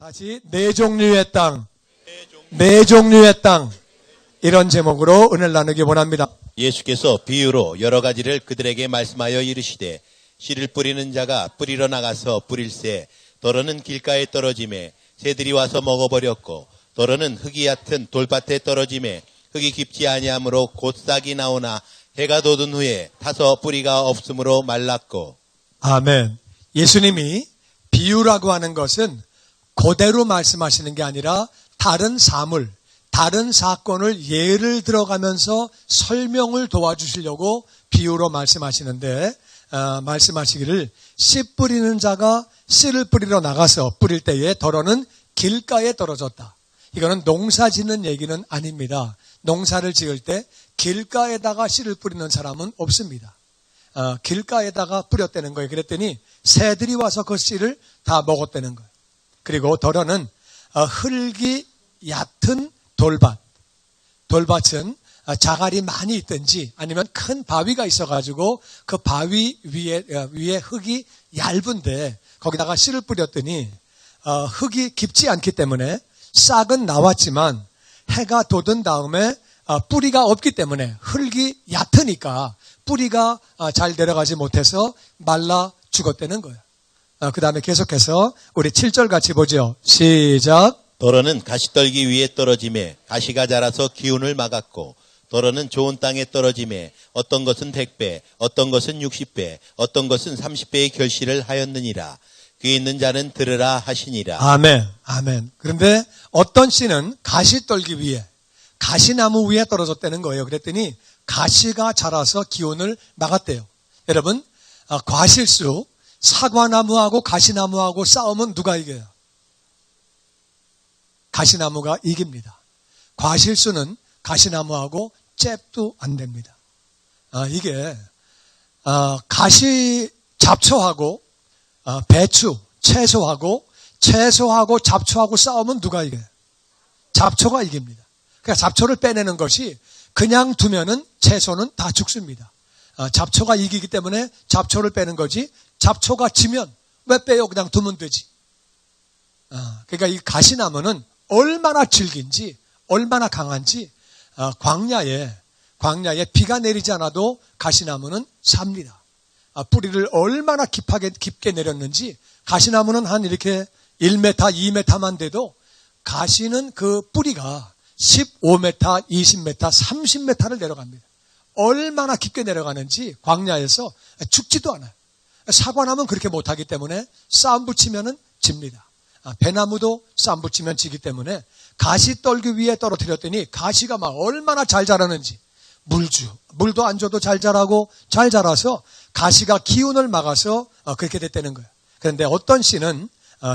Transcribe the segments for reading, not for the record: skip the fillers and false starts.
다시 네 종류의 땅, 네 종류의 땅, 이런 제목으로 은혜를 나누기 원합니다. 예수께서 비유로 여러 가지를 그들에게 말씀하여 이르시되 씨를 뿌리는 자가 뿌리러 나가서 뿌릴새 더러는 길가에 떨어짐에 새들이 와서 먹어버렸고 더러는 흙이 얕은 돌밭에 떨어짐에 흙이 깊지 아니하므로 곧 싹이 나오나 해가 돋은 후에 타서 뿌리가 없으므로 말랐고. 아멘. 예수님이 비유라고 하는 것은 그대로 말씀하시는 게 아니라 다른 사물, 다른 사건을 예를 들어가면서 설명을 도와주시려고 비유로 말씀하시는데 말씀하시기를 씨 뿌리는 자가 씨를 뿌리러 나가서 뿌릴 때에 더러는 길가에 떨어졌다. 이거는 농사 짓는 얘기는 아닙니다. 농사를 지을 때 길가에다가 씨를 뿌리는 사람은 없습니다. 길가에다가 뿌렸다는 거예요. 그랬더니 새들이 와서 그 씨를 다 먹었다는 거예요. 그리고 더러는 흙이 얕은 돌밭. 돌밭은 자갈이 많이 있든지 아니면 큰 바위가 있어가지고 그 바위 위에 흙이 얇은데 거기다가 씨를 뿌렸더니 흙이 깊지 않기 때문에 싹은 나왔지만 해가 돋은 다음에 뿌리가 없기 때문에 흙이 얕으니까 뿌리가 잘 내려가지 못해서 말라 죽었다는 거예요. 그 다음에 계속해서 우리 7절 같이 보죠. 시작. 더러는 가시떨기 위에 떨어짐에 가시가 자라서 기운을 막았고 더러는 좋은 땅에 떨어짐에 어떤 것은 100배, 어떤 것은 60배, 어떤 것은 30배의 결실을 하였느니라. 귀 있는 자는 들으라 하시니라. 아멘. 아멘. 그런데 어떤 씨는 가시떨기 위에 가시나무 위에 떨어졌다는 거예요. 그랬더니 가시가 자라서 기운을 막았대요. 여러분, 과실수 사과나무하고 가시나무하고 싸우면 누가 이겨요? 가시나무가 이깁니다. 과실수는 가시나무하고 잽도 안 됩니다. 이게 가시 잡초하고 배추, 채소하고 잡초하고 싸우면 누가 이겨요? 잡초가 이깁니다. 그러니까 잡초를 빼내는 것이 그냥 두면은 채소는 다 죽습니다. 잡초가 이기기 때문에 잡초를 빼는 거지 잡초가 지면 왜 빼요? 그냥 두면 되지. 그러니까 이 가시나무는 얼마나 질긴지 얼마나 강한지 광야에 비가 내리지 않아도 가시나무는 삽니다. 뿌리를 얼마나 깊게 내렸는지 가시나무는 한 이렇게 1m, 2m만 돼도 가시는 그 뿌리가 15m, 20m, 30m를 내려갑니다. 얼마나 깊게 내려가는지 광야에서 죽지도 않아요. 사과나무는 그렇게 못하기 때문에 싸움 붙이면 집니다. 배나무도 싸움 붙이면 지기 때문에 가시떨기 위에 떨어뜨렸더니 가시가 막 얼마나 잘 자라는지 물도 안 줘도 잘 자라고 잘 자라서 가시가 기운을 막아서 그렇게 됐다는 거예요. 그런데 어떤 씨는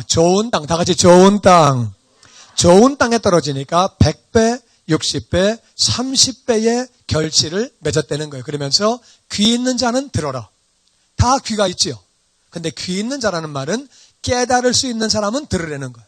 좋은 땅, 다 같이 좋은 땅에 떨어지니까 100배, 60배, 30배의 결실을 맺었다는 거예요. 그러면서 귀 있는 자는 들어라. 다 귀가 있지요. 근데 귀 있는 자라는 말은 깨달을 수 있는 사람은 들으라는 거예요.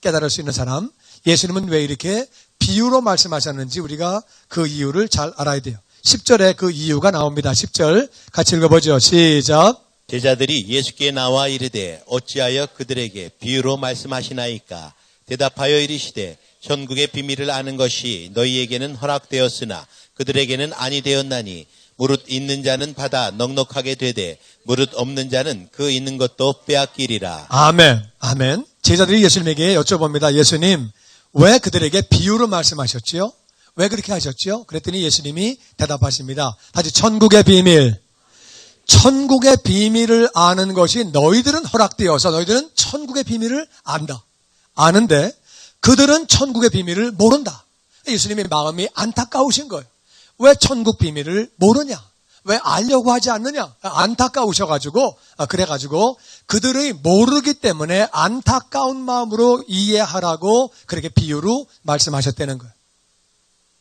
깨달을 수 있는 사람. 예수님은 왜 이렇게 비유로 말씀하셨는지 우리가 그 이유를 잘 알아야 돼요. 10절에 그 이유가 나옵니다. 10절 같이 읽어보죠. 시작. 제자들이 예수께 나와 이르되 어찌하여 그들에게 비유로 말씀하시나이까. 대답하여 이르시되 천국의 비밀을 아는 것이 너희에게는 허락되었으나 그들에게는 아니 되었나니 무릇 있는 자는 받아 넉넉하게 되되 무릇 없는 자는 그 있는 것도 빼앗기리라. 아멘. 아멘. 제자들이 예수님에게 여쭤봅니다. 예수님, 왜 그들에게 비유로 말씀하셨지요? 왜 그렇게 하셨지요? 그랬더니 예수님이 대답하십니다. 다시 천국의 비밀. 천국의 비밀을 아는 것이 너희들은 허락되어서 너희들은 천국의 비밀을 안다. 아는데 그들은 천국의 비밀을 모른다. 예수님의 마음이 안타까우신 거예요. 왜 천국 비밀을 모르냐? 왜 알려고 하지 않느냐? 안타까우셔가지고, 그래가지고 그들의 모르기 때문에 안타까운 마음으로 이해하라고 그렇게 비유로 말씀하셨다는 거예요.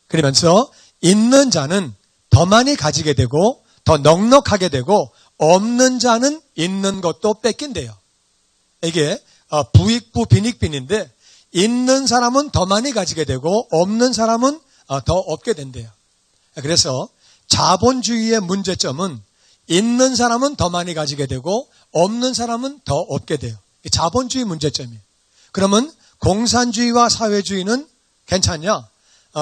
그러면서 있는 자는 더 많이 가지게 되고 더 넉넉하게 되고 없는 자는 있는 것도 뺏긴대요. 이게 부익부 빈익빈인데 있는 사람은 더 많이 가지게 되고 없는 사람은 더 얻게 된대요. 그래서 자본주의의 문제점은 있는 사람은 더 많이 가지게 되고 없는 사람은 더 얻게 돼요. 자본주의 문제점이에요. 그러면 공산주의와 사회주의는 괜찮냐?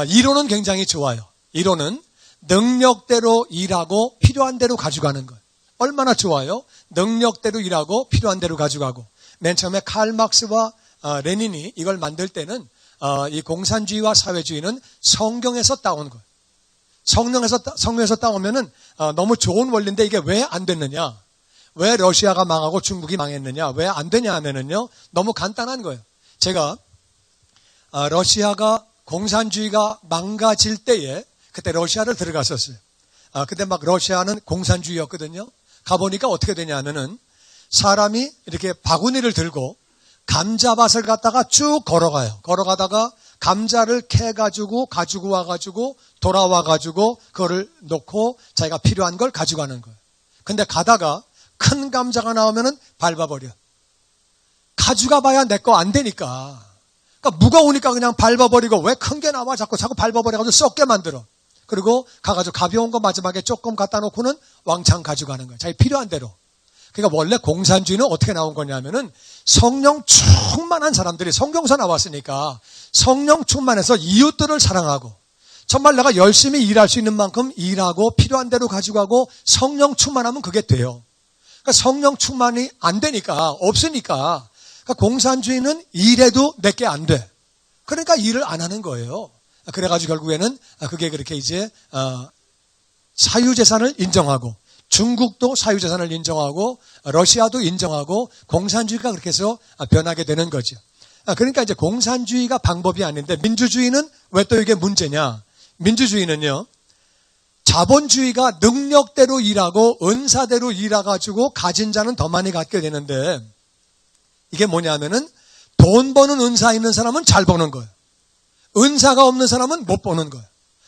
이론은 굉장히 좋아요. 이론은 능력대로 일하고 필요한 대로 가져가는 것. 얼마나 좋아요? 능력대로 일하고 필요한 대로 가져가고. 맨 처음에 칼 막스와 레닌이 이걸 만들 때는 이 공산주의와 사회주의는 성경에서 따온 거예요. 성경에서 따오면은 너무 좋은 원리인데 이게 왜 안 됐느냐? 왜 러시아가 망하고 중국이 망했느냐? 왜 안 되냐 하면은요, 너무 간단한 거예요. 제가 러시아가 공산주의가 망가질 때에 그때 러시아를 들어갔었어요. 그때 막 러시아는 공산주의였거든요. 가보니까 어떻게 되냐면은 사람이 이렇게 바구니를 들고 감자밭을 갖다가 쭉 걸어가요. 걸어가다가 감자를 캐가지고 가지고 와가지고 돌아와가지고 그거를 놓고 자기가 필요한 걸 가져가는 거예요. 근데 가다가 큰 감자가 나오면은 밟아버려. 가져가 봐야 내 거 안 되니까. 그러니까 무거우니까 그냥 밟아버리고 왜 큰 게 나와 자꾸 밟아버려가지고 썩게 만들어. 그리고 가가지고 가벼운 거 마지막에 조금 갖다 놓고는 왕창 가져가는 거예요. 자기 필요한 대로. 그러니까 원래 공산주의는 어떻게 나온 거냐면은 성령 충만한 사람들이 성경서 나왔으니까 성령 충만해서 이웃들을 사랑하고 정말 내가 열심히 일할 수 있는 만큼 일하고 필요한 대로 가져가고 성령 충만하면 그게 돼요. 그러니까 성령 충만이 안 되니까 없으니까 그러니까 공산주의는 일해도 내게 안 돼. 그러니까 일을 안 하는 거예요. 그래가지고 결국에는 그게 그렇게 이제 사유재산을 인정하고 중국도 사유재산을 인정하고 러시아도 인정하고 공산주의가 그렇게 해서 변하게 되는 거죠. 그러니까 이제 공산주의가 방법이 아닌데 민주주의는 왜 또 이게 문제냐? 민주주의는요, 자본주의가 능력대로 일하고 은사대로 일해가지고 가진 자는 더 많이 갖게 되는데 이게 뭐냐면은 돈 버는 은사 있는 사람은 잘 버는 거예요. 은사가 없는 사람은 못 버는 거예요.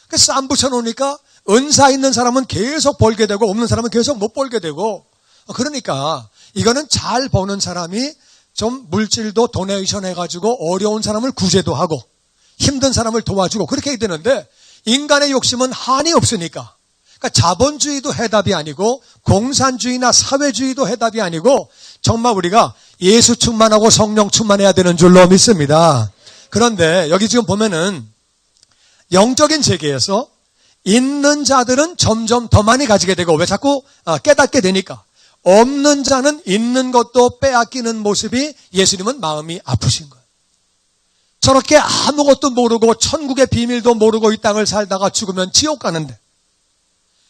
그래서 쌈 붙여놓으니까 은사 있는 사람은 계속 벌게 되고 없는 사람은 계속 못 벌게 되고 그러니까 이거는 잘 버는 사람이 좀 물질도 도네이션 해가지고 어려운 사람을 구제도 하고 힘든 사람을 도와주고 그렇게 해야 되는데 인간의 욕심은 한이 없으니까 그러니까 자본주의도 해답이 아니고 공산주의나 사회주의도 해답이 아니고 정말 우리가 예수 충만하고 성령 충만해야 되는 줄로 믿습니다. 그런데 여기 지금 보면은 영적인 세계에서 있는 자들은 점점 더 많이 가지게 되고 왜 자꾸 깨닫게 되니까 없는 자는 있는 것도 빼앗기는 모습이 예수님은 마음이 아프신 거예요. 저렇게 아무것도 모르고 천국의 비밀도 모르고 이 땅을 살다가 죽으면 지옥 가는데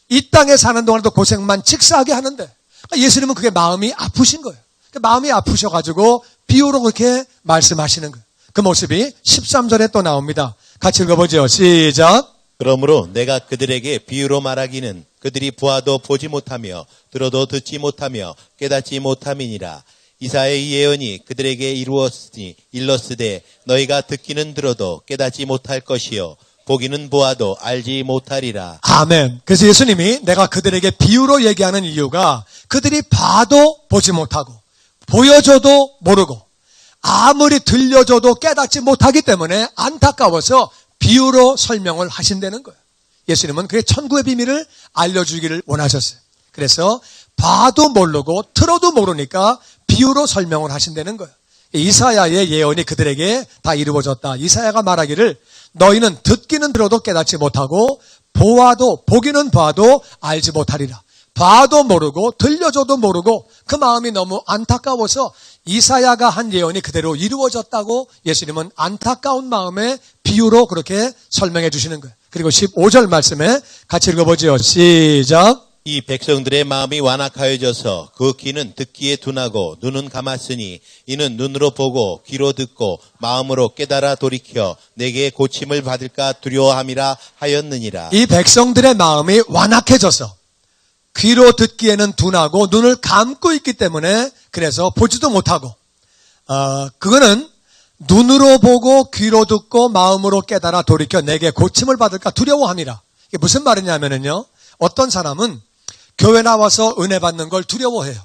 이 땅에 사는 동안에도 고생만 직사하게 하는데 예수님은 그게 마음이 아프신 거예요. 마음이 아프셔가지고 비유로 그렇게 말씀하시는 거예요. 그 모습이 13절에 또 나옵니다. 같이 읽어보죠. 시작. 그러므로 내가 그들에게 비유로 말하기는 그들이 보아도 보지 못하며 들어도 듣지 못하며 깨닫지 못함이니라. 이사야의 예언이 그들에게 일렀으되 너희가 듣기는 들어도 깨닫지 못할 것이요 보기는 보아도 알지 못하리라. 아멘. 그래서 예수님이 내가 그들에게 비유로 얘기하는 이유가 그들이 봐도 보지 못하고 보여줘도 모르고 아무리 들려줘도 깨닫지 못하기 때문에 안타까워서 비유로 설명을 하신다는 거예요. 예수님은 그의 천국의 비밀을 알려주기를 원하셨어요. 그래서 봐도 모르고 들어도 모르니까 비유로 설명을 하신다는 거예요. 이사야의 예언이 그들에게 다 이루어졌다. 이사야가 말하기를 너희는 듣기는 들어도 깨닫지 못하고 보기는 봐도 알지 못하리라. 봐도 모르고 들려줘도 모르고 그 마음이 너무 안타까워서 이사야가 한 예언이 그대로 이루어졌다고 예수님은 안타까운 마음에 비유로 그렇게 설명해 주시는 거예요. 그리고 15절 말씀에 같이 읽어보죠. 시작. 이 백성들의 마음이 완악하여져서 그 귀는 듣기에 둔하고 눈은 감았으니 이는 눈으로 보고 귀로 듣고 마음으로 깨달아 돌이켜 내게 고침을 받을까 두려워함이라 하였느니라. 이 백성들의 마음이 완악해져서 귀로 듣기에는 둔하고 눈을 감고 있기 때문에 그래서 보지도 못하고 그거는 눈으로 보고 귀로 듣고 마음으로 깨달아 돌이켜 내게 고침을 받을까 두려워함이라. 이게 무슨 말이냐면요, 어떤 사람은 교회 나와서 은혜 받는 걸 두려워해요.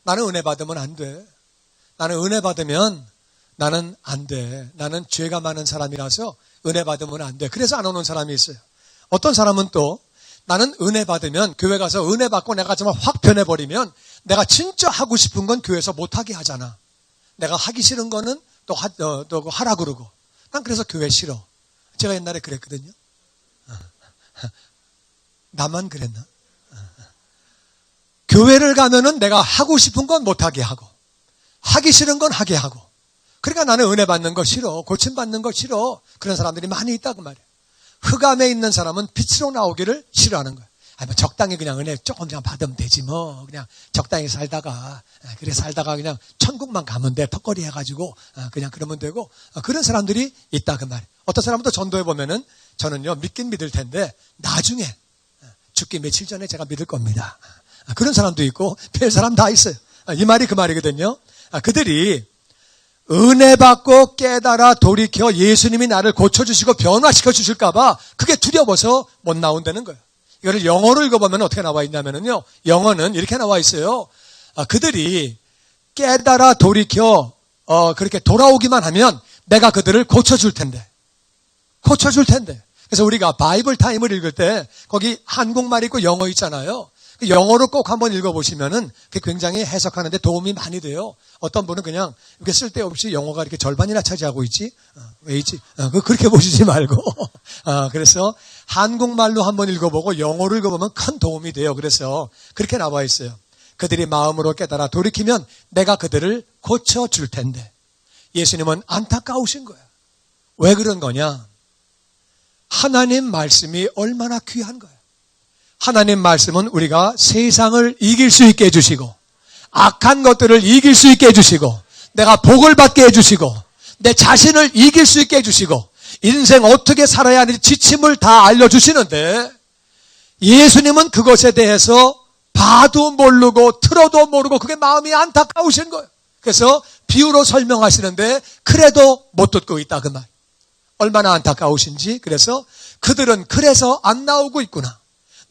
나는 은혜 받으면 안 돼. 나는 은혜 받으면 나는 안 돼. 나는 죄가 많은 사람이라서 은혜 받으면 안 돼. 그래서 안 오는 사람이 있어요. 어떤 사람은 또 나는 은혜 받으면 교회 가서 은혜 받고 내가 정말 확 변해버리면 내가 진짜 하고 싶은 건 교회에서 못하게 하잖아. 내가 하기 싫은 거는 또 하라 그러고. 난 그래서 교회 싫어. 제가 옛날에 그랬거든요. 나만 그랬나? 교회를 가면은 내가 하고 싶은 건 못하게 하고, 하기 싫은 건 하게 하고. 그러니까 나는 은혜 받는 거 싫어. 고침받는 거 싫어. 그런 사람들이 많이 있다고 말이야. 흑암에 있는 사람은 빛으로 나오기를 싫어하는 거야. 뭐 적당히 그냥 은혜 조금 그냥 받으면 되지 뭐. 그냥 적당히 살다가, 그래 살다가 그냥 천국만 가면 돼. 턱걸이 해가지고, 그냥 그러면 되고. 그런 사람들이 있다 그 말이야. 어떤 사람은 또 전도해 보면은 저는요, 믿긴 믿을 텐데, 나중에, 죽기 며칠 전에 제가 믿을 겁니다. 그런 사람도 있고, 별 사람 다 있어요. 이 말이 그 말이거든요. 그들이 은혜 받고 깨달아 돌이켜 예수님이 나를 고쳐주시고 변화시켜 주실까봐 그게 두려워서 못 나온다는 거예요. 이거를 영어로 읽어보면 어떻게 나와 있냐면요. 영어는 이렇게 나와 있어요. 그들이 깨달아 돌이켜, 그렇게 돌아오기만 하면 내가 그들을 고쳐줄 텐데. 고쳐줄 텐데. 그래서 우리가 바이블 타임을 읽을 때 거기 한국말 있고 영어 있잖아요. 영어로 꼭 한번 읽어보시면은 그게 굉장히 해석하는데 도움이 많이 돼요. 어떤 분은 그냥 이렇게 쓸데없이 영어가 이렇게 절반이나 차지하고 있지? 왜 있지? 그렇게 보시지 말고. 그래서 한국말로 한번 읽어보고 영어로 읽어보면 큰 도움이 돼요. 그래서 그렇게 나와 있어요. 그들이 마음으로 깨달아 돌이키면 내가 그들을 고쳐줄 텐데. 예수님은 안타까우신 거예요. 왜 그런 거냐? 하나님 말씀이 얼마나 귀한 거예요. 하나님 말씀은 우리가 세상을 이길 수 있게 해주시고 악한 것들을 이길 수 있게 해주시고 내가 복을 받게 해주시고 내 자신을 이길 수 있게 해주시고 인생 어떻게 살아야 하는지 지침을 다 알려주시는데 예수님은 그것에 대해서 봐도 모르고 들어도 모르고 그게 마음이 안타까우신 거예요. 그래서 비유로 설명하시는데 그래도 못 듣고 있다 그 말. 얼마나 안타까우신지. 그래서 그들은 그래서 안 나오고 있구나.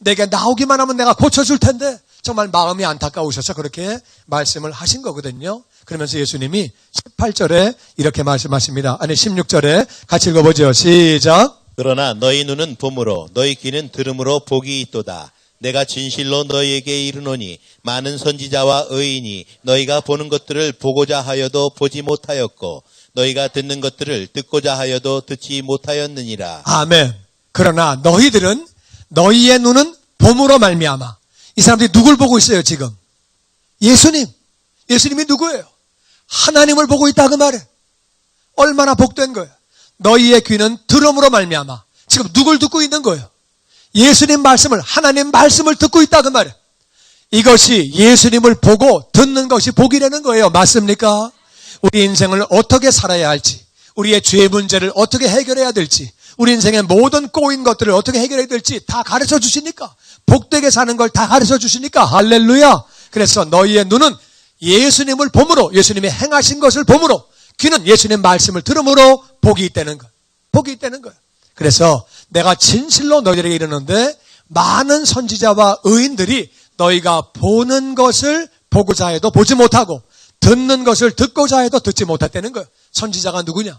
내게 나오기만 하면 내가 고쳐줄 텐데 정말 마음이 안타까우셔서 그렇게 말씀을 하신 거거든요. 그러면서 예수님이 18절에 이렇게 말씀하십니다. 아니 16절에 같이 읽어보죠. 시작. 그러나 너희 눈은 봄으로 너희 귀는 들음으로 복이 있도다. 내가 진실로 너희에게 이르노니 많은 선지자와 의인이 너희가 보는 것들을 보고자 하여도 보지 못하였고 너희가 듣는 것들을 듣고자 하여도 듣지 못하였느니라. 아멘. 그러나 너희들은 너희의 눈은 봄으로 말미암아. 이 사람들이 누굴 보고 있어요 지금? 예수님. 예수님이 누구예요? 하나님을 보고 있다 그 말이에요. 얼마나 복된 거예요. 너희의 귀는 들음으로 말미암아. 지금 누굴 듣고 있는 거예요? 예수님 말씀을, 하나님 말씀을 듣고 있다 그 말이에요. 이것이 예수님을 보고 듣는 것이 복이라는 거예요. 맞습니까? 우리 인생을 어떻게 살아야 할지, 우리의 죄 문제를 어떻게 해결해야 될지, 우리 인생의 모든 꼬인 것들을 어떻게 해결해야 될지 다 가르쳐 주시니까, 복되게 사는 걸 다 가르쳐 주시니까 할렐루야. 그래서 너희의 눈은 예수님을 봄으로, 예수님이 행하신 것을 봄으로, 귀는 예수님 말씀을 들음으로 복이 있다는 거. 복이 있다는 거예요. 그래서 내가 진실로 너희에게 이르는데 많은 선지자와 의인들이 너희가 보는 것을 보고자 해도 보지 못하고 듣는 것을 듣고자 해도 듣지 못했다는 거예요. 선지자가 누구냐?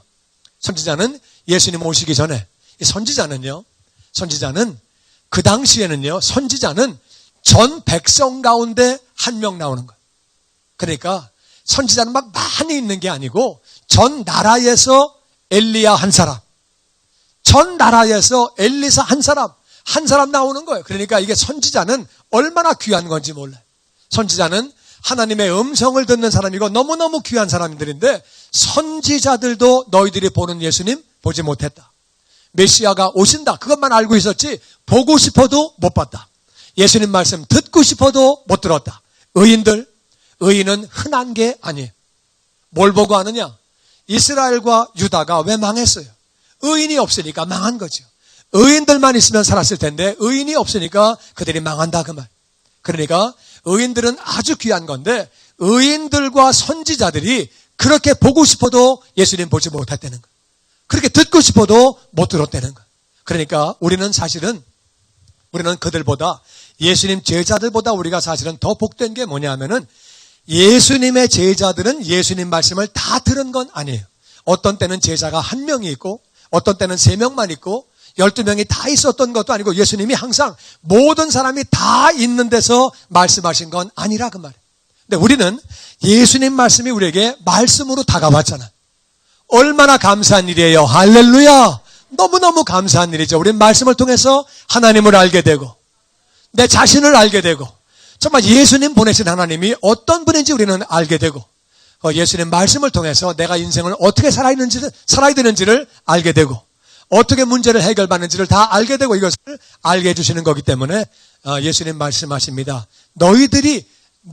선지자는 예수님 오시기 전에, 선지자는 그 당시에는요, 선지자는 전 백성 가운데 한 명 나오는 거예요. 그러니까 선지자는 막 많이 있는 게 아니고 전 나라에서 엘리야 한 사람, 전 나라에서 엘리사 한 사람 나오는 거예요. 그러니까 이게 선지자는 얼마나 귀한 건지 몰라요. 선지자는 하나님의 음성을 듣는 사람이고 너무너무 귀한 사람들인데 선지자들도 너희들이 보는 예수님 보지 못했다. 메시아가 오신다. 그것만 알고 있었지 보고 싶어도 못 봤다. 예수님 말씀 듣고 싶어도 못 들었다. 의인은 흔한 게 아니에요. 뭘 보고 하느냐? 이스라엘과 유다가 왜 망했어요? 의인이 없으니까 망한 거죠. 의인들만 있으면 살았을 텐데 의인이 없으니까 그들이 망한다 그 말. 그러니까 의인들은 아주 귀한 건데 의인들과 선지자들이 그렇게 보고 싶어도 예수님 보지 못했다는 거예요. 그렇게 듣고 싶어도 못 들었다는 거예요. 그러니까 우리는 그들보다, 예수님 제자들보다 우리가 사실은 더 복된 게 뭐냐면은 예수님의 제자들은 예수님 말씀을 다 들은 건 아니에요. 어떤 때는 제자가 한 명이 있고 어떤 때는 3명만 있고 12명이 다 있었던 것도 아니고 예수님이 항상 모든 사람이 다 있는 데서 말씀하신 건 아니라 그 말이에요. 근데 우리는 예수님 말씀이 우리에게 말씀으로 다가왔잖아요. 얼마나 감사한 일이에요. 할렐루야. 너무너무 감사한 일이죠. 우리 말씀을 통해서 하나님을 알게 되고 내 자신을 알게 되고 정말 예수님 보내신 하나님이 어떤 분인지 우리는 알게 되고 예수님 말씀을 통해서 내가 인생을 어떻게 살아야 되는지를 알게 되고 어떻게 문제를 해결받는지를 다 알게 되고 이것을 알게 해주시는 거기 때문에 예수님 말씀하십니다. 너희들이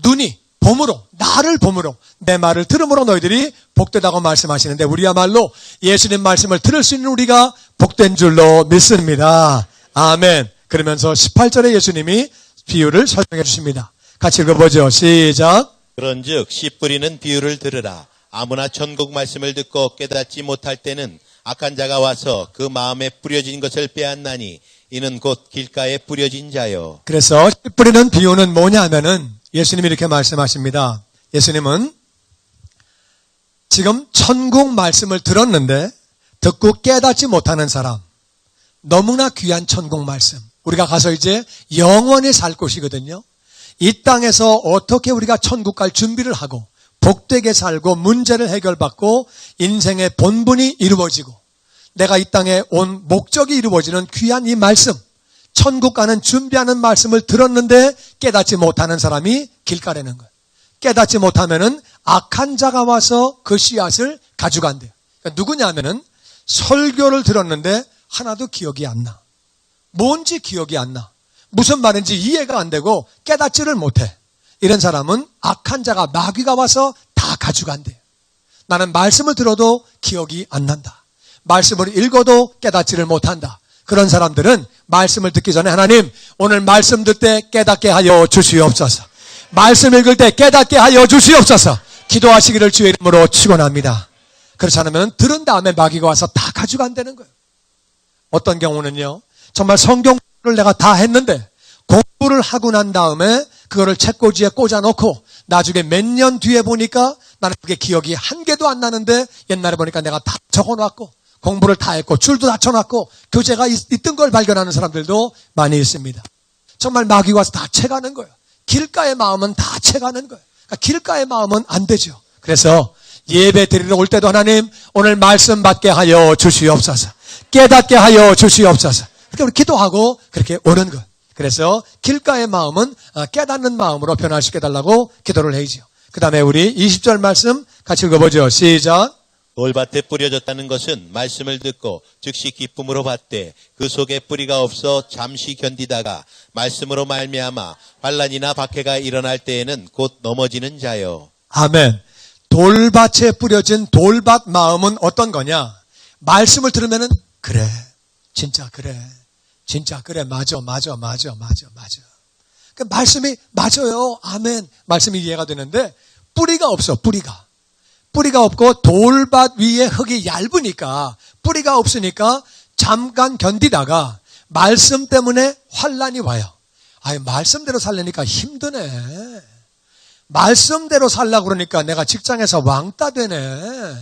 눈이 봄으로 나를 봄으로 내 말을 들음으로 너희들이 복되다고 말씀하시는데 우리야말로 예수님 말씀을 들을 수 있는 우리가 복된 줄로 믿습니다. 아멘. 그러면서 18절에 예수님이 비유를 설명해 주십니다. 같이 읽어보죠. 시작. 그런즉 씨 뿌리는 비유를 들으라. 아무나 천국 말씀을 듣고 깨닫지 못할 때는 악한 자가 와서 그 마음에 뿌려진 것을 빼앗나니 이는 곧 길가에 뿌려진 자요. 그래서 씨 뿌리는 비유는 뭐냐 하면은 예수님이 이렇게 말씀하십니다. 예수님은 지금 천국 말씀을 들었는데 듣고 깨닫지 못하는 사람, 너무나 귀한 천국 말씀, 우리가 가서 이제 영원히 살 곳이거든요. 이 땅에서 어떻게 우리가 천국 갈 준비를 하고 복되게 살고 문제를 해결받고 인생의 본분이 이루어지고 내가 이 땅에 온 목적이 이루어지는 귀한 이 말씀, 천국 가는 준비하는 말씀을 들었는데 깨닫지 못하는 사람이 길가라는 거예요. 깨닫지 못하면은 악한 자가 와서 그 씨앗을 가져간대요. 그러니까 누구냐면은 설교를 들었는데 하나도 기억이 안 나. 뭔지 기억이 안 나. 무슨 말인지 이해가 안 되고 깨닫지를 못해. 이런 사람은 악한 자가 마귀가 와서 다 가져간대요. 나는 말씀을 들어도 기억이 안 난다. 말씀을 읽어도 깨닫지를 못한다. 그런 사람들은 말씀을 듣기 전에 하나님 오늘 말씀 듣을 때 깨닫게 하여 주시옵소서. 말씀 읽을 때 깨닫게 하여 주시옵소서. 기도하시기를 주의 이름으로 축원합니다. 그렇지 않으면 들은 다음에 마귀가 와서 다 가져간다는 거예요. 어떤 경우는요. 정말 성경을 내가 다 했는데 공부를 하고 난 다음에 그거를 책꽂이에 꽂아놓고 나중에 몇 년 뒤에 보니까 나는 그게 기억이 한 개도 안 나는데 옛날에 보니까 내가 다 적어놨고 공부를 다 했고 줄도 다 쳐놨고 교재가 있던 걸 발견하는 사람들도 많이 있습니다. 정말 마귀가 와서 다 채가는 거예요. 길가의 마음은 다 채가는 거예요. 그러니까 길가의 마음은 안 되죠. 그래서 예배 드리러 올 때도 하나님 오늘 말씀 받게 하여 주시옵소서. 깨닫게 하여 주시옵소서. 그렇게 우리 기도하고 그렇게 오는 것. 그래서 길가의 마음은 깨닫는 마음으로 변화시켜 달라고 기도를 해야죠. 그 다음에 우리 20절 말씀 같이 읽어보죠. 시작. 돌밭에 뿌려졌다는 것은 말씀을 듣고 즉시 기쁨으로 받되 그 속에 뿌리가 없어 잠시 견디다가 말씀으로 말미암아 환난이나 박해가 일어날 때에는 곧 넘어지는 자요. 아멘. 돌밭에 뿌려진 돌밭 마음은 어떤 거냐? 말씀을 들으면은 그래, 진짜 그래, 진짜 그래, 맞아. 그 말씀이 맞아요. 아멘. 말씀이 이해가 되는데 뿌리가 없어. 뿌리가 없고 돌밭 위에 흙이 얇으니까 뿌리가 없으니까 잠깐 견디다가 말씀 때문에 환난이 와요. 아이 말씀대로 살려니까 힘드네. 말씀대로 살려고 그러니까 내가 직장에서 왕따 되네.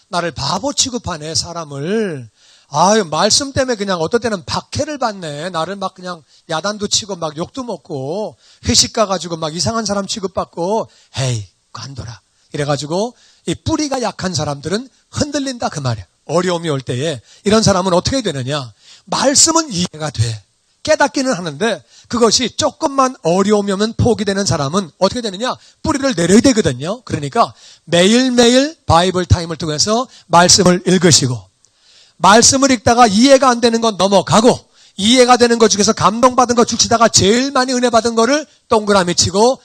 나를 바보 취급하네 사람을. 아유 말씀 때문에 그냥 어떨 때는 박해를 받네. 나를 막 그냥 야단도 치고 막 욕도 먹고 회식 가가지고 막 이상한 사람 취급받고 에이 관둬라. 이래가지고 이 뿌리가 약한 사람들은 흔들린다 그 말이야. 어려움이 올 때에 이런 사람은 어떻게 되느냐. 말씀은 이해가 돼. 깨닫기는 하는데 그것이 조금만 어려움이 오면 포기되는 사람은 어떻게 되느냐. 뿌리를 내려야 되거든요. 그러니까 매일매일 바이블 타임을 통해서 말씀을 읽으시고 말씀을 읽다가 이해가 안 되는 건 넘어가고 이해가 되는 것 중에서 감동받은 것 주시다가 제일 많이 은혜 받은 거를 동그라미 치고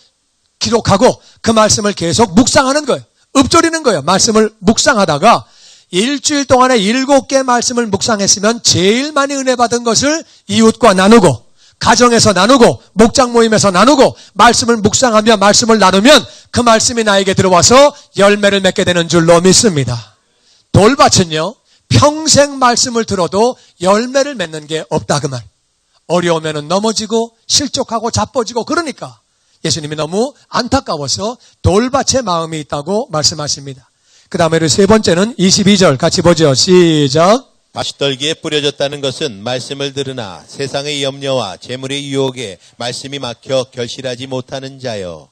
기록하고 그 말씀을 계속 묵상하는 거예요. 읊조리는 거예요. 말씀을 묵상하다가 일주일 동안에 7개 말씀을 묵상했으면 제일 많이 은혜 받은 것을 이웃과 나누고 가정에서 나누고 목장 모임에서 나누고 말씀을 묵상하며 말씀을 나누면 그 말씀이 나에게 들어와서 열매를 맺게 되는 줄로 믿습니다. 돌밭은요. 평생 말씀을 들어도 열매를 맺는 게 없다 그 말. 어려우면 넘어지고 실족하고 자빠지고 그러니까 예수님이 너무 안타까워서 돌밭에 마음이 있다고 말씀하십니다. 그 다음에 세 번째는 22절 같이 보죠. 시작. 가시떨기에 뿌려졌다는 것은 말씀을 들으나 세상의 염려와 재물의 유혹에 말씀이 막혀 결실하지 못하는 자요.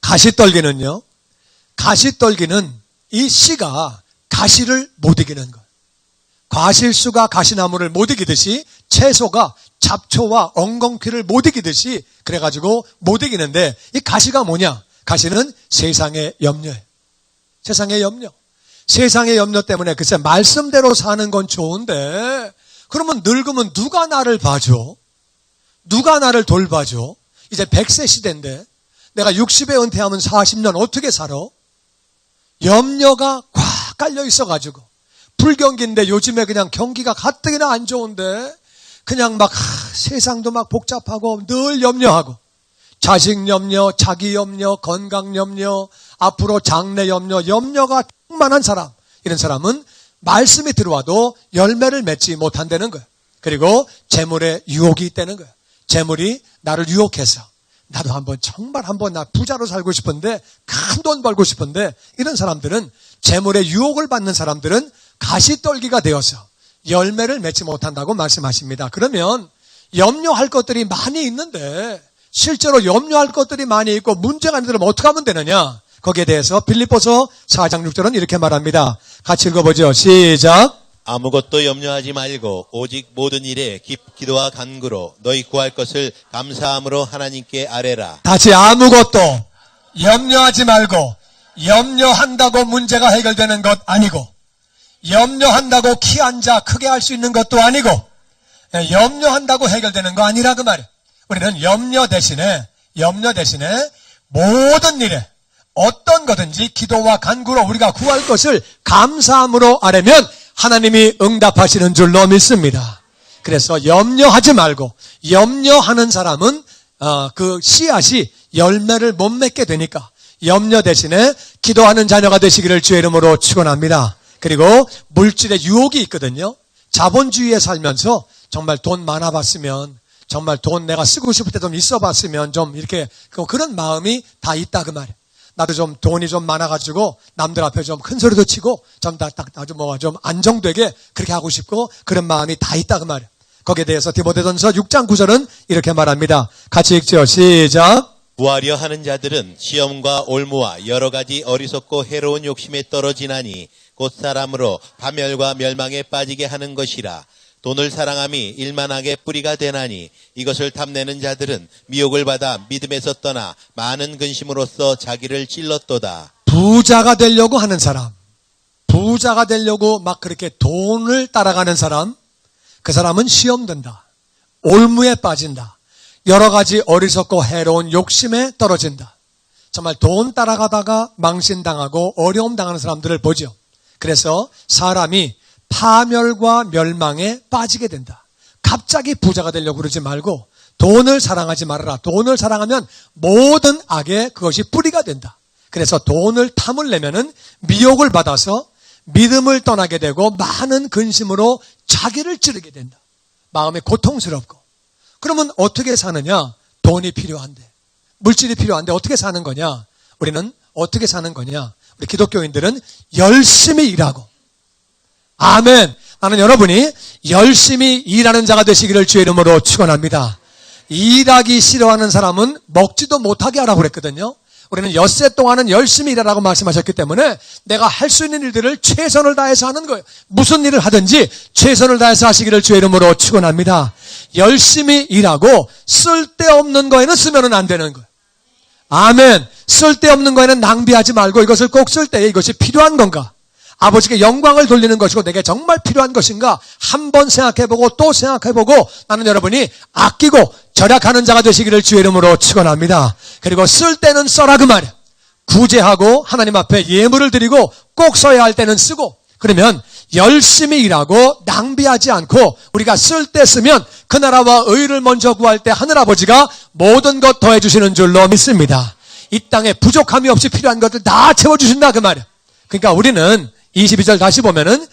가시떨기는요. 가시떨기는 이 씨가 가시를 못 이기는 것. 과실수가 가시나무를 못 이기듯이 채소가 잡초와 엉겅퀴를 못 이기듯이 그래가지고 못 이기는데 이 가시가 뭐냐? 가시는 세상의 염려예요. 세상의 염려. 세상의 염려 때문에 글쎄 말씀대로 사는 건 좋은데 그러면 늙으면 누가 나를 봐줘? 누가 나를 돌봐줘? 이제 100세 시대인데 내가 60에 은퇴하면 40년 어떻게 살아? 염려가 꽉 깔려 있어가지고 불경기인데 요즘에 그냥 경기가 가뜩이나 안 좋은데 그냥 막 세상도 막 복잡하고 늘 염려하고 자식 염려, 자기 염려, 건강 염려, 앞으로 장래 염려, 염려가 충만한 사람, 이런 사람은 말씀이 들어와도 열매를 맺지 못한다는 거예요. 그리고 재물에 유혹이 있다는 거예요. 재물이 나를 유혹해서 나도 정말 한번 나 부자로 살고 싶은데 큰 돈 벌고 싶은데 이런 사람들은 재물의 유혹을 받는 사람들은 가시떨기가 되어서 열매를 맺지 못한다고 말씀하십니다. 그러면 염려할 것들이 많이 있는데 실제로 염려할 것들이 많이 있고 문제가 있는 사람은 어떻게 하면 되느냐? 거기에 대해서 빌립보서 4장 6절은 이렇게 말합니다. 같이 읽어보죠. 시작. 아무것도 염려하지 말고 오직 모든 일에 기도와 간구로 너희 구할 것을 감사함으로 하나님께 아뢰라. 다시 아무것도 염려하지 말고 염려한다고 문제가 해결되는 것 아니고 염려한다고 키 앉아 크게 할 수 있는 것도 아니고 염려한다고 해결되는 거 아니라 그 말이에요. 우리는 염려 대신에 모든 일에 어떤 거든지 기도와 간구로 우리가 구할 것을 감사함으로 아뢰면 하나님이 응답하시는 줄로 믿습니다. 그래서 염려하지 말고 염려하는 사람은 그 씨앗이 열매를 못 맺게 되니까 염려 대신에 기도하는 자녀가 되시기를 주의 이름으로 축원합니다. 그리고 물질의 유혹이 있거든요. 자본주의에 살면서 정말 돈 많아봤으면 정말 돈 내가 쓰고 싶을 때 좀 있어봤으면 좀 이렇게 그런 마음이 다 있다 그 말이에요. 나도 좀 돈이 좀 많아가지고 남들 앞에 좀 큰 소리도 치고 좀 좀 안정되게 그렇게 하고 싶고 그런 마음이 다 있다 그 말이에요. 거기에 대해서 디모데전서 6장 9절은 이렇게 말합니다. 같이 읽죠. 시작. 구하려 하는 자들은 시험과 올무와 여러 가지 어리석고 해로운 욕심에 떨어지나니 곧 사람으로 파멸과 멸망에 빠지게 하는 것이라. 돈을 사랑함이 일만하게 뿌리가 되나니 이것을 탐내는 자들은 미혹을 받아 믿음에서 떠나 많은 근심으로써 자기를 찔렀도다. 부자가 되려고 하는 사람, 부자가 되려고 막 그렇게 돈을 따라가는 사람, 그 사람은 시험 든다. 올무에 빠진다. 여러 가지 어리석고 해로운 욕심에 떨어진다. 정말 돈 따라가다가 망신당하고 어려움 당하는 사람들을 보죠. 그래서 사람이 파멸과 멸망에 빠지게 된다. 갑자기 부자가 되려고 그러지 말고 돈을 사랑하지 말아라. 돈을 사랑하면 모든 악에 그것이 뿌리가 된다. 그래서 돈을 탐을 내면은 미혹을 받아서 믿음을 떠나게 되고 많은 근심으로 자기를 찌르게 된다. 마음이 고통스럽고. 그러면 어떻게 사느냐? 돈이 필요한데. 물질이 필요한데 어떻게 사는 거냐? 우리는 어떻게 사는 거냐? 우리 기독교인들은 열심히 일하고. 아멘. 나는 여러분이 열심히 일하는 자가 되시기를 주의 이름으로 축원합니다. 일하기 싫어하는 사람은 먹지도 못하게 하라고 그랬거든요. 우리는 엿새 동안은 열심히 일하라고 말씀하셨기 때문에 내가 할 수 있는 일들을 최선을 다해서 하는 거예요. 무슨 일을 하든지 최선을 다해서 하시기를 주의 이름으로 축원합니다. 열심히 일하고 쓸데없는 거에는 쓰면 안 되는 거예요. 아멘. 쓸데없는 거에는 낭비하지 말고 이것을 꼭 쓸 때에 이것이 필요한 건가? 아버지께 영광을 돌리는 것이고 내게 정말 필요한 것인가 한번 생각해보고 또 생각해보고 나는 여러분이 아끼고 절약하는 자가 되시기를 주의 이름으로 축원합니다. 그리고 쓸 때는 써라 그 말이야. 구제하고 하나님 앞에 예물을 드리고 꼭 써야 할 때는 쓰고 그러면 열심히 일하고 낭비하지 않고 우리가 쓸 때 쓰면 그 나라와 의를 먼저 구할 때 하늘아버지가 모든 것 더해 주시는 줄로 믿습니다. 이 땅에 부족함이 없이 필요한 것들 다 채워주신다 그 말이야. 그러니까 우리는 22절 다시 보면은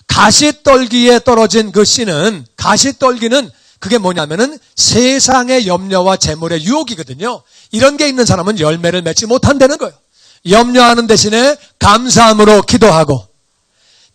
가시떨기에 떨어진 그 씨는 가시떨기는 그게 뭐냐면은 세상의 염려와 재물의 유혹이거든요. 이런 게 있는 사람은 열매를 맺지 못한다는 거예요. 염려하는 대신에 감사함으로 기도하고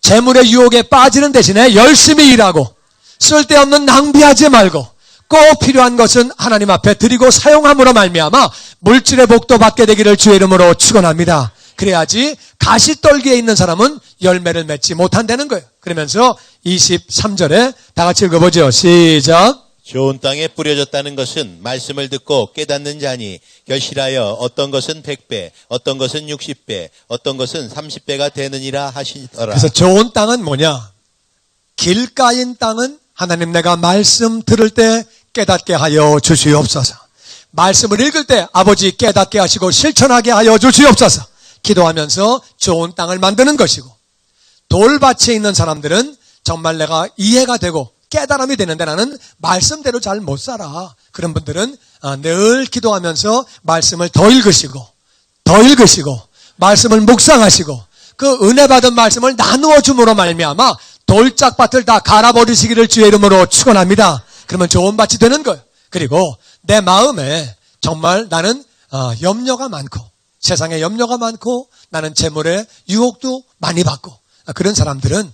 재물의 유혹에 빠지는 대신에 열심히 일하고 쓸데없는 낭비하지 말고 꼭 필요한 것은 하나님 앞에 드리고 사용함으로 말미암아 물질의 복도 받게 되기를 주의 이름으로 축원합니다. 그래야지 가시떨기에 있는 사람은 열매를 맺지 못한다는 거예요. 그러면서 23절에 다 같이 읽어보죠. 시작. 좋은 땅에 뿌려졌다는 것은 말씀을 듣고 깨닫는 자니 결실하여 어떤 것은 100배, 어떤 것은 60배, 어떤 것은 30배가 되느니라 하시더라. 그래서 좋은 땅은 뭐냐? 길가인 땅은 하나님 내가 말씀 들을 때 깨닫게 하여 주시옵소서. 말씀을 읽을 때 아버지 깨닫게 하시고 실천하게 하여 주시옵소서. 기도하면서 좋은 땅을 만드는 것이고, 돌밭에 있는 사람들은 정말 내가 이해가 되고 깨달음이 되는데 나는 말씀대로 잘 못 살아. 그런 분들은 늘 기도하면서 말씀을 더 읽으시고 말씀을 묵상하시고 그 은혜 받은 말씀을 나누어 줌으로 말미암아 돌짝밭을 다 갈아버리시기를 주의 이름으로 축원합니다. 그러면 좋은 밭이 되는 거예요. 그리고 내 마음에 정말 나는 염려가 많고 세상에 염려가 많고 나는 재물의 유혹도 많이 받고 그런 사람들은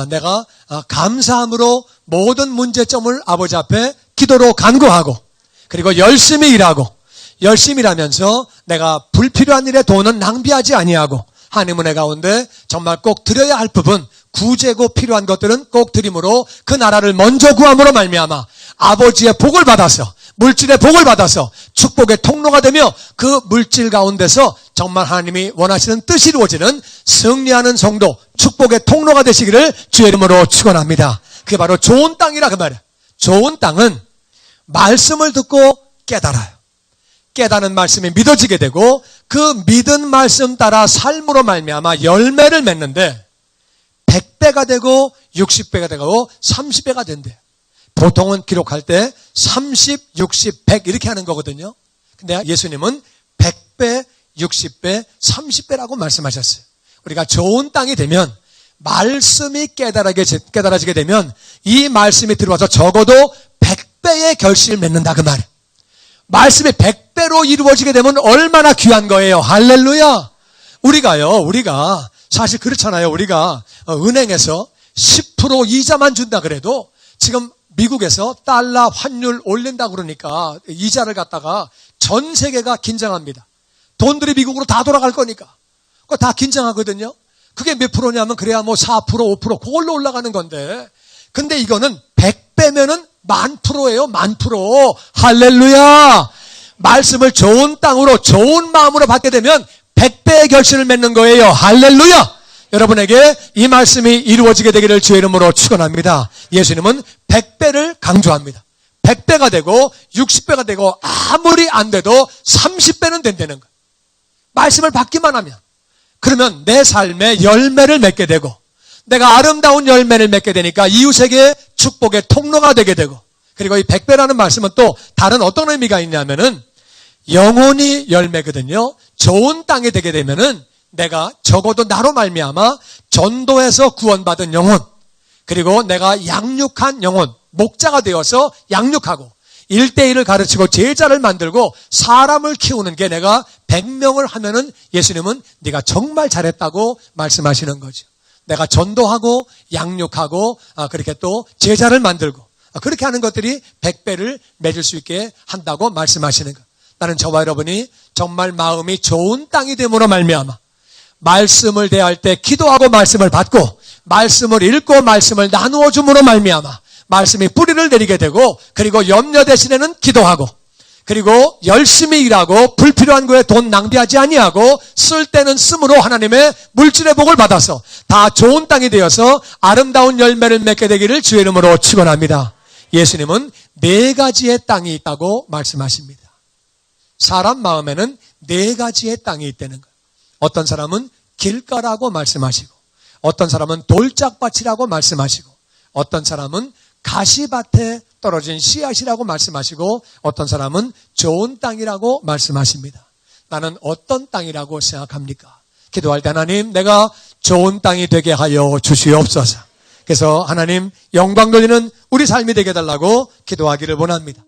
내가 감사함으로 모든 문제점을 아버지 앞에 기도로 간구하고 그리고 열심히 일하고 열심히 일하면서 내가 불필요한 일에 돈은 낭비하지 아니하고 하나님 은혜 가운데 정말 꼭 드려야 할 부분 구제고 필요한 것들은 꼭 드림으로 그 나라를 먼저 구함으로 말미암아 아버지의 복을 받아서 물질의 복을 받아서 축복의 통로가 되며 그 물질 가운데서 정말 하나님이 원하시는 뜻이 이루어지는 승리하는 성도 축복의 통로가 되시기를 주의 이름으로 축원합니다. 그게 바로 좋은 땅이라 그 말이에요. 좋은 땅은 말씀을 듣고 깨달아요. 깨닫는 말씀이 믿어지게 되고 그 믿은 말씀 따라 삶으로 말미암아 열매를 맺는데 100배가 되고 60배가 되고 30배가 된대요. 보통은 기록할 때 30, 60, 100 이렇게 하는 거거든요. 근데 예수님은 100배, 60배, 30배라고 말씀하셨어요. 우리가 좋은 땅이 되면 말씀이 깨달아지게 되면 이 말씀이 들어와서 적어도 100배의 결실을 맺는다 그 말이에요. 말씀이 100배로 이루어지게 되면 얼마나 귀한 거예요. 할렐루야. 우리가 사실 그렇잖아요. 우리가 은행에서 10% 이자만 준다 그래도 지금 미국에서 달러 환율 올린다 그러니까 이자를 갖다가 전 세계가 긴장합니다. 돈들이 미국으로 다 돌아갈 거니까. 그거 다 긴장하거든요. 그게 몇 프로냐면 그래야 뭐 4%, 5% 그걸로 올라가는 건데. 근데 이거는 100배면은 10,000%예요. 10,000%. 할렐루야. 말씀을 좋은 땅으로 좋은 마음으로 받게 되면 100배의 결실을 맺는 거예요. 할렐루야. 여러분에게 이 말씀이 이루어지게 되기를 주의 이름으로 축원합니다. 예수님은 100배를 강조합니다. 100배가 되고 60배가 되고 아무리 안 돼도 30배는 된다는 거예요. 말씀을 받기만 하면. 그러면 내 삶에 열매를 맺게 되고 내가 아름다운 열매를 맺게 되니까 이웃에게 축복의 통로가 되게 되고 그리고 이 100배라는 말씀은 또 다른 어떤 의미가 있냐면은 영혼이 열매거든요. 좋은 땅이 되게 되면은 내가 적어도 나로 말미암아 전도해서 구원받은 영혼 그리고 내가 양육한 영혼 목자가 되어서 양육하고 1대1을 가르치고 제자를 만들고 사람을 키우는 게 내가 100명을 하면은 예수님은 네가 정말 잘했다고 말씀하시는 거죠. 내가 전도하고 양육하고 그렇게 또 제자를 만들고 그렇게 하는 것들이 100배를 맺을 수 있게 한다고 말씀하시는 것. 나는 저와 여러분이 정말 마음이 좋은 땅이 됨으로 말미암아 말씀을 대할 때 기도하고 말씀을 받고 말씀을 읽고 말씀을 나누어 줌으로 말미암아 말씀이 뿌리를 내리게 되고 그리고 염려 대신에는 기도하고 그리고 열심히 일하고 불필요한 거에 돈 낭비하지 아니하고 쓸 때는 씀으로 하나님의 물질의 복을 받아서 다 좋은 땅이 되어서 아름다운 열매를 맺게 되기를 주의 이름으로 축원합니다. 예수님은 4가지의 땅이 있다고 말씀하십니다. 사람 마음에는 4가지의 땅이 있다는 거예요. 어떤 사람은 길가라고 말씀하시고 어떤 사람은 돌짝밭이라고 말씀하시고 어떤 사람은 가시밭에 떨어진 씨앗이라고 말씀하시고 어떤 사람은 좋은 땅이라고 말씀하십니다. 나는 어떤 땅이라고 생각합니까? 기도할 때 하나님 내가 좋은 땅이 되게 하여 주시옵소서. 그래서 하나님 영광 돌리는 우리 삶이 되게 해달라고 기도하기를 원합니다.